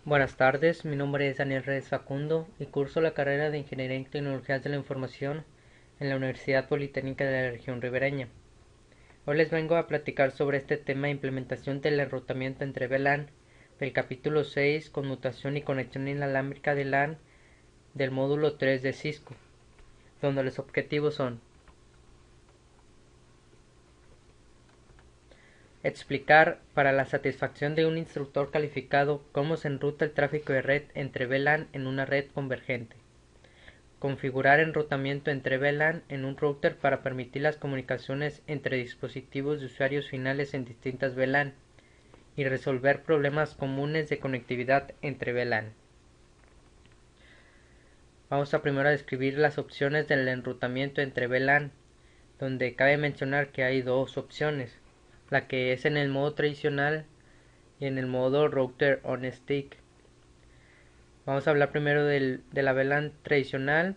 Buenas tardes, mi nombre es Daniel Reyes Facundo y curso la carrera de Ingeniería en Tecnologías de la Información en la Universidad Politécnica de la región ribereña. Hoy les vengo a platicar sobre este tema de implementación del enrutamiento entre VLAN del capítulo 6, conmutación y conexión inalámbrica de LAN del módulo 3 de Cisco, donde los objetivos son explicar para la satisfacción de un instructor calificado cómo se enruta el tráfico de red entre VLAN en una red convergente. Configurar enrutamiento entre VLAN en un router para permitir las comunicaciones entre dispositivos de usuarios finales en distintas VLAN y resolver problemas comunes de conectividad entre VLAN. Vamos a primero a describir las opciones del enrutamiento entre VLAN, donde cabe mencionar que hay dos opciones, la que es en el modo tradicional y en el modo router on stick. Vamos a hablar primero de la VLAN tradicional.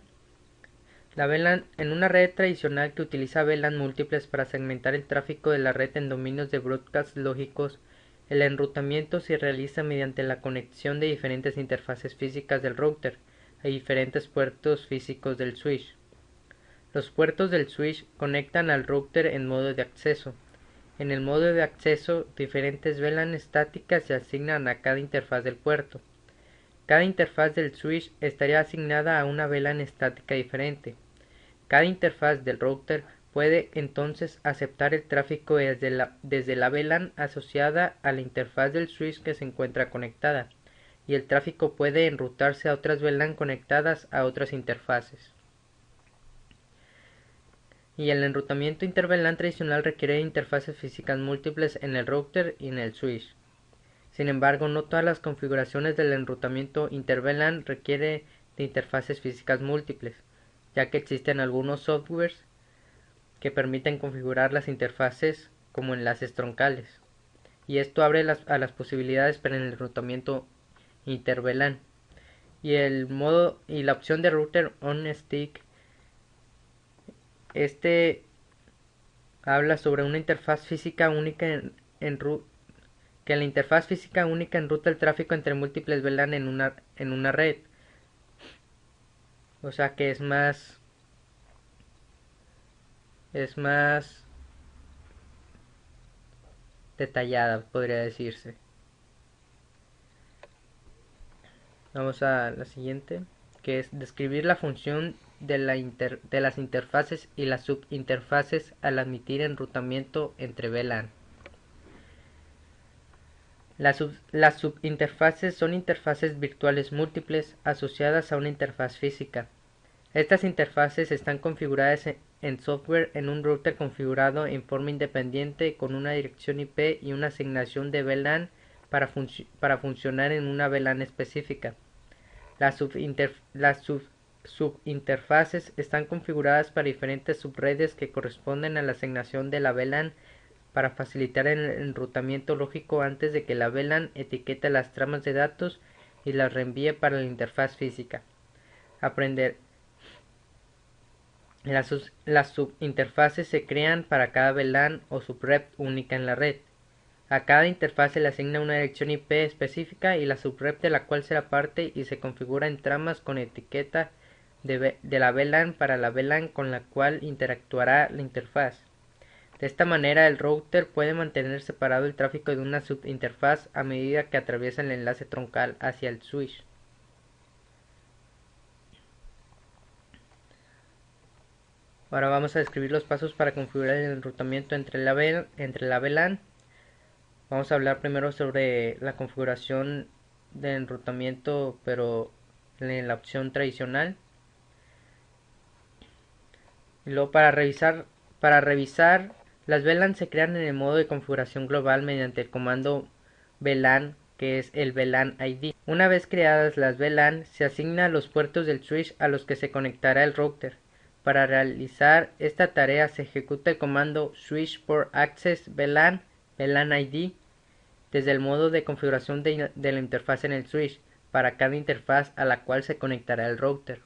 La VLAN en una red tradicional que utiliza VLAN múltiples para segmentar el tráfico de la red en dominios de broadcast lógicos, el enrutamiento se realiza mediante la conexión de diferentes interfaces físicas del router a diferentes puertos físicos del switch. Los puertos del switch conectan al router en modo de acceso. En el modo de acceso, diferentes VLAN estáticas se asignan a cada interfaz del puerto. Cada interfaz del switch estaría asignada a una VLAN estática diferente. Cada interfaz del router puede entonces aceptar el tráfico desde la VLAN asociada a la interfaz del switch que se encuentra conectada, y el tráfico puede enrutarse a otras VLAN conectadas a otras interfaces. Y el enrutamiento inter-VLAN tradicional requiere interfaces físicas múltiples en el router y en el switch. Sin embargo, no todas las configuraciones del enrutamiento inter-VLAN requieren de interfaces físicas múltiples, ya que existen algunos softwares que permiten configurar las interfaces como enlaces troncales, y esto abre a las posibilidades para el enrutamiento inter-VLAN. Y la opción de router on stick, habla sobre una interfaz física única que la interfaz física única enruta el tráfico entre múltiples VLAN en una red. O sea que es más detallada, podría decirse. Vamos a la siguiente, que es describir la función de las interfaces y las subinterfaces al admitir enrutamiento entre VLAN. Las subinterfaces son interfaces virtuales múltiples asociadas a una interfaz física. Estas interfaces están configuradas en software en un router configurado en forma independiente con una dirección IP y una asignación de VLAN para funcionar en una VLAN específica. Las subinterfaces están configuradas para diferentes subredes que corresponden a la asignación de la VLAN para facilitar el enrutamiento lógico antes de que la VLAN etiquete las tramas de datos y las reenvíe para la interfaz física. Aprender. Las subinterfaces se crean para cada VLAN o subred única en la red. A cada interfaz se le asigna una dirección IP específica y la subred de la cual será parte y se configura en tramas con etiqueta de la VLAN para la VLAN con la cual interactuará la interfaz. De esta manera el router puede mantener separado el tráfico de una subinterfaz a medida que atraviesa el enlace troncal hacia el switch. Ahora vamos a describir los pasos para configurar el enrutamiento entre la VLAN. Vamos a hablar primero sobre la configuración de enrutamiento, pero en la opción tradicional. Y luego para revisar, las VLAN se crean en el modo de configuración global mediante el comando VLAN, que es el VLAN ID. Una vez creadas las VLAN, se asigna los puertos del switch a los que se conectará el router. Para realizar esta tarea se ejecuta el comando switch port access VLAN ID desde el modo de configuración de la interfaz en el switch para cada interfaz a la cual se conectará el router.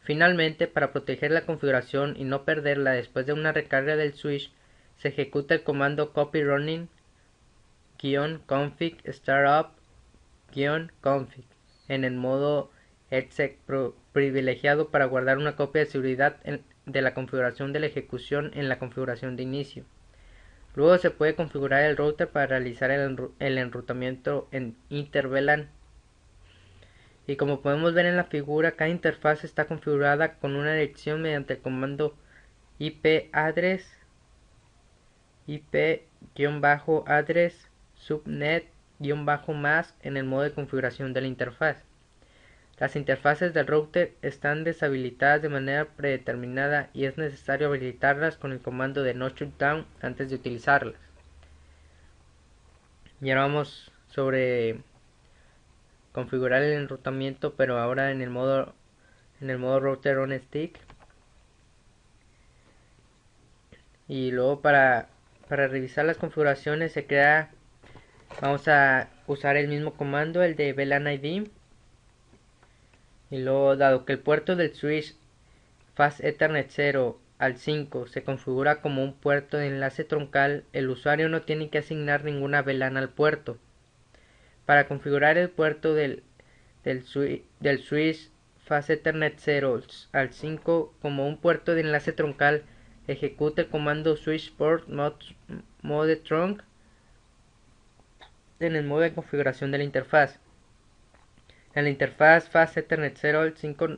Finalmente, para proteger la configuración y no perderla después de una recarga del switch, se ejecuta el comando copy running-config startup exec-config en el modo exec privilegiado para guardar una copia de seguridad de la configuración de la ejecución en la configuración de inicio. Luego se puede configurar el router para realizar el enrutamiento en interVLAN. Y como podemos ver en la figura, cada interfaz está configurada con una dirección mediante el comando IP-address, IP-address, subnet-mask en el modo de configuración de la interfaz. Las interfaces del router están deshabilitadas de manera predeterminada y es necesario habilitarlas con el comando de no shutdown antes de utilizarlas. Y ahora vamos sobre configurar el enrutamiento, pero ahora en el modo router on stick. Y luego para revisar las configuraciones vamos a usar el mismo comando, el de VLAN ID. Y luego, dado que el puerto del switch Fast Ethernet 0 al 5 se configura como un puerto de enlace troncal, el usuario no tiene que asignar ninguna VLAN al puerto. Para configurar el puerto del switch Fast Ethernet 0 al 5 como un puerto de enlace troncal, ejecute el comando switchport mode trunk en el modo de configuración de la interfaz. En la interfaz Fast Ethernet 0 al 5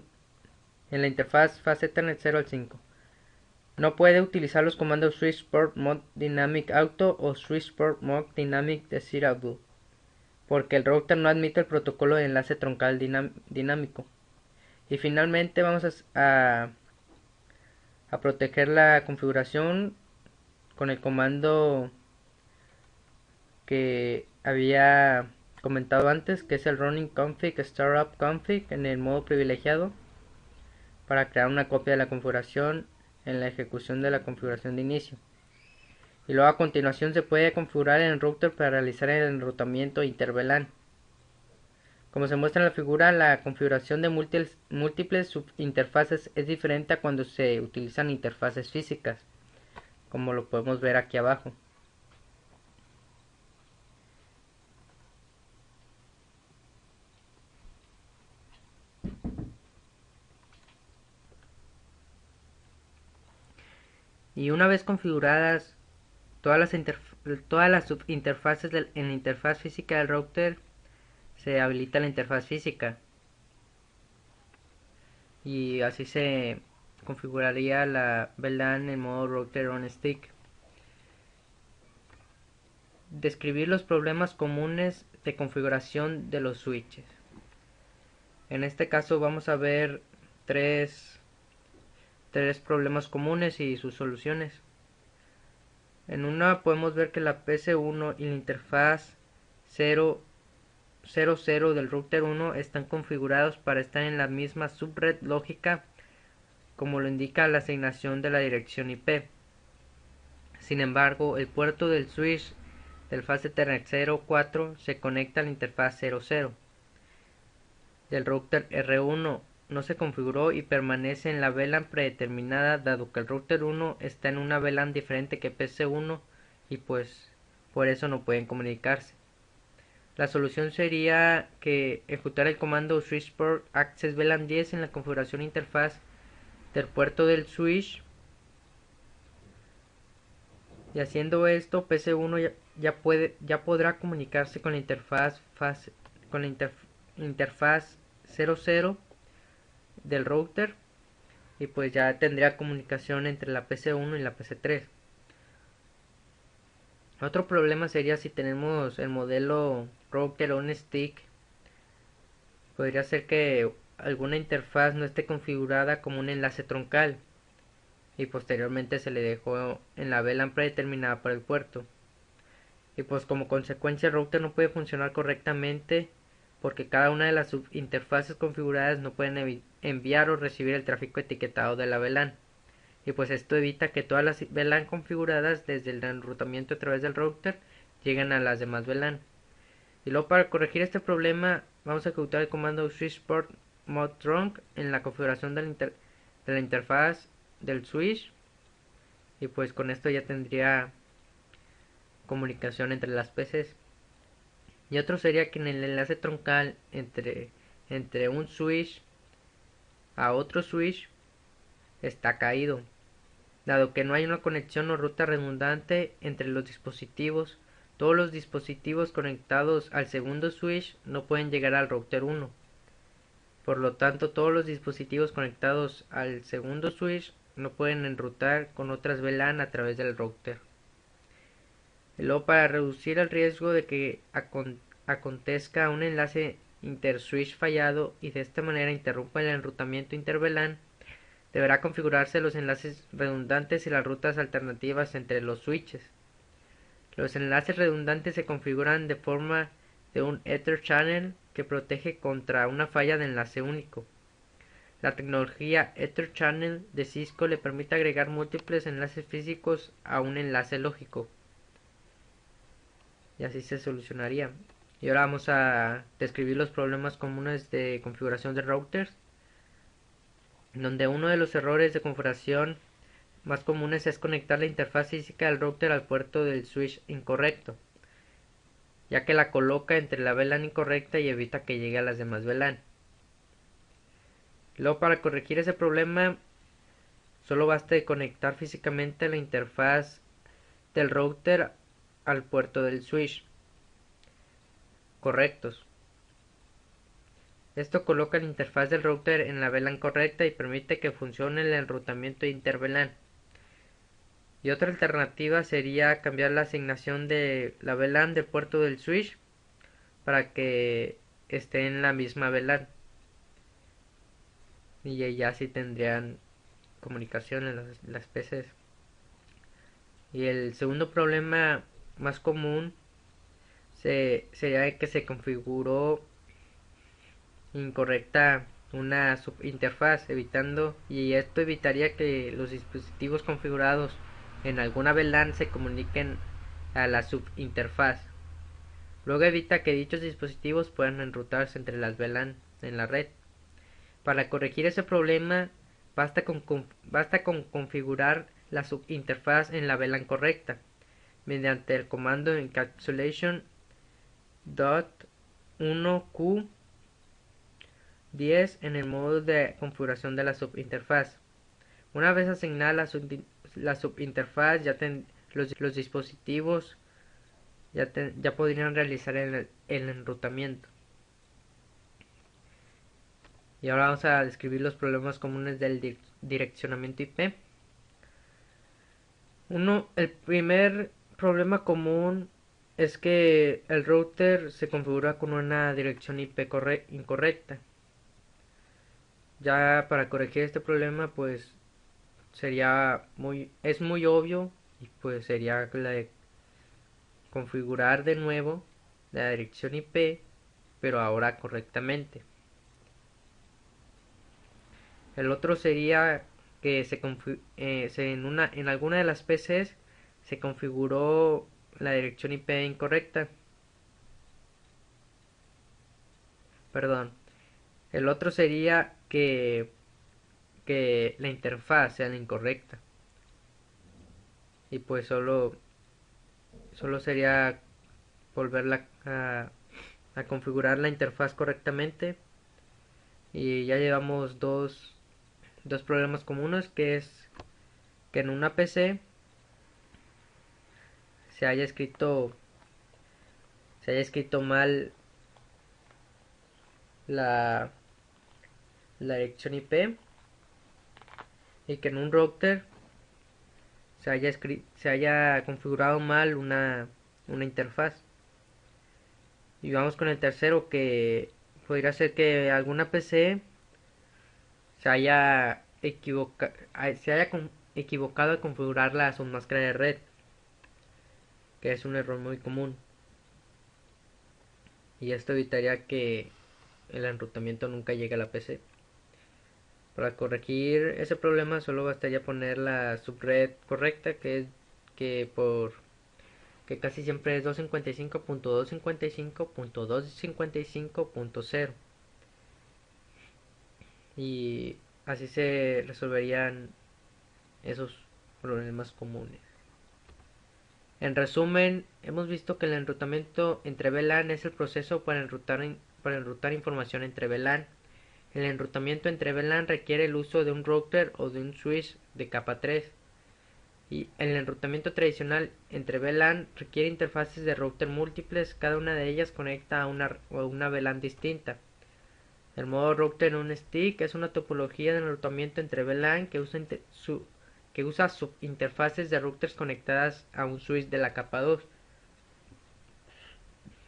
no puede utilizar los comandos switchport mode dynamic auto o switchport mode dynamic desirable, porque el router no admite el protocolo de enlace troncal dinámico. Y finalmente vamos a proteger la configuración con el comando que había comentado antes, que es el running config startup config en el modo privilegiado, para crear una copia de la configuración en la ejecución de la configuración de inicio. Y luego a continuación se puede configurar el router para realizar el enrutamiento interVLAN. Como se muestra en la figura, la configuración de múltiples subinterfaces es diferente a cuando se utilizan interfaces físicas, como lo podemos ver aquí abajo. Y una vez configuradas todas las subinterfaces en la interfaz física del router, se habilita la interfaz física. Y así se configuraría la VLAN en modo router on stick. Describir los problemas comunes de configuración de los switches. En este caso vamos a ver tres problemas comunes y sus soluciones. En una podemos ver que la PC1 y la interfaz 0.0 del router 1 están configurados para estar en la misma subred lógica, como lo indica la asignación de la dirección IP. Sin embargo, el puerto del switch del Fast Ethernet 04 se conecta a la interfaz 00 del router R1, no se configuró y permanece en la VLAN predeterminada, dado que el router 1 está en una VLAN diferente que PC1 y pues por eso no pueden comunicarse. La solución sería que ejecutar el comando switchport access VLAN 10 en la configuración interfaz del puerto del switch, y haciendo esto PC1 ya podrá comunicarse con la interfaz 00 del router, y pues ya tendría comunicación entre la PC1 y la PC3. Otro problema sería si tenemos el modelo router on stick. Podría ser que alguna interfaz no esté configurada como un enlace troncal y posteriormente se le dejó en la VLAN predeterminada para el puerto. Y pues como consecuencia el router no puede funcionar correctamente porque cada una de las subinterfaces configuradas no pueden enviar o recibir el tráfico etiquetado de la VLAN. Y pues esto evita que todas las VLAN configuradas desde el enrutamiento a través del router lleguen a las demás VLAN. Y luego para corregir este problema vamos a ejecutar el comando switchport mode trunk en la configuración de la interfaz del switch, y pues con esto ya tendría comunicación entre las PCs. Y otro sería que en el enlace troncal entre un switch a otro switch está caído, dado que no hay una conexión o ruta redundante entre los dispositivos. Todos los dispositivos conectados al segundo switch no pueden llegar al router 1. Por lo tanto, todos los dispositivos conectados al segundo switch no pueden enrutar con otras VLAN a través del router. Y luego, para reducir el riesgo de que acontezca un enlace interswitch fallado y de esta manera interrumpa el enrutamiento interVLAN, deberá configurarse los enlaces redundantes y las rutas alternativas entre los switches. Los enlaces redundantes se configuran de forma de un Ether Channel que protege contra una falla de enlace único. La tecnología Ether Channel de Cisco le permite agregar múltiples enlaces físicos a un enlace lógico. Y así se solucionaría. Y ahora vamos a describir los problemas comunes de configuración de routers, donde uno de los errores de configuración más comunes es conectar la interfaz física del router al puerto del switch incorrecto, ya que la coloca entre la VLAN incorrecta y evita que llegue a las demás VLAN. Luego, para corregir ese problema, solo basta conectar físicamente la interfaz del router al puerto del switch correctos. Esto coloca la interfaz del router en la VLAN correcta y permite que funcione el enrutamiento inter-VLAN. Y otra alternativa sería cambiar la asignación de la VLAN del puerto del switch para que esté en la misma VLAN. Y ya sí tendrían comunicación en las PCs. Y el segundo problema más común sería que se configuró incorrecta una subinterfaz, y esto evitaría que los dispositivos configurados en alguna VLAN se comuniquen a la subinterfaz. Luego evita que dichos dispositivos puedan enrutarse entre las VLAN en la red. Para corregir ese problema, basta con configurar la subinterfaz en la VLAN correcta mediante el comando encapsulation.1q10 en el modo de configuración de la subinterfaz. Una vez asignada la subinterfaz, los dispositivos ya podrían realizar el enrutamiento. Y ahora vamos a describir los problemas comunes del direccionamiento IP. El primer problema común es que el router se configura con una dirección IP incorrecta. Ya para corregir este problema, pues es muy obvio, y pues sería la de configurar de nuevo la dirección IP, pero ahora correctamente. El otro sería que en alguna de las PCs se configuró la dirección IP incorrecta. Perdón. El otro sería que la interfaz sea la incorrecta. Y pues solo sería volverla a configurar la interfaz correctamente. Y ya llevamos dos problemas comunes, que es que en una PC se haya escrito mal la, la dirección IP, y que en un router se haya configurado mal una interfaz. Y vamos con el tercero, que podría ser que alguna PC se haya equivocado al configurar la submáscara de red, que es un error muy común. Y esto evitaría que el enrutamiento nunca llegue a la PC. Para corregir ese problema solo bastaría poner la subred correcta, que casi siempre es 255.255.255.0, y así se resolverían esos problemas comunes. En resumen, hemos visto que el enrutamiento entre VLAN es el proceso para enrutar información entre VLAN. El enrutamiento entre VLAN requiere el uso de un router o de un switch de capa 3. Y el enrutamiento tradicional entre VLAN requiere interfaces de router múltiples, cada una de ellas conecta a una VLAN distinta. El modo router on stick es una topología de enrutamiento entre VLAN que usa subinterfaces de routers conectadas a un switch de la capa 2.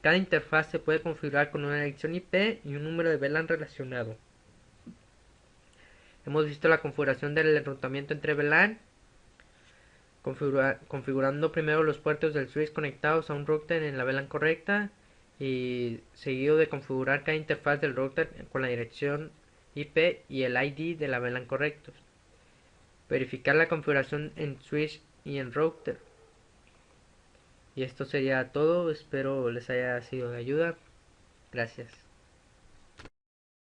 Cada interfaz se puede configurar con una dirección IP y un número de VLAN relacionado. Hemos visto la configuración del enrutamiento entre VLAN, configurando primero los puertos del switch conectados a un router en la VLAN correcta y seguido de configurar cada interfaz del router con la dirección IP y el ID de la VLAN correctos. Verificar la configuración en switch y en router. Y esto sería todo, espero les haya sido de ayuda. Gracias.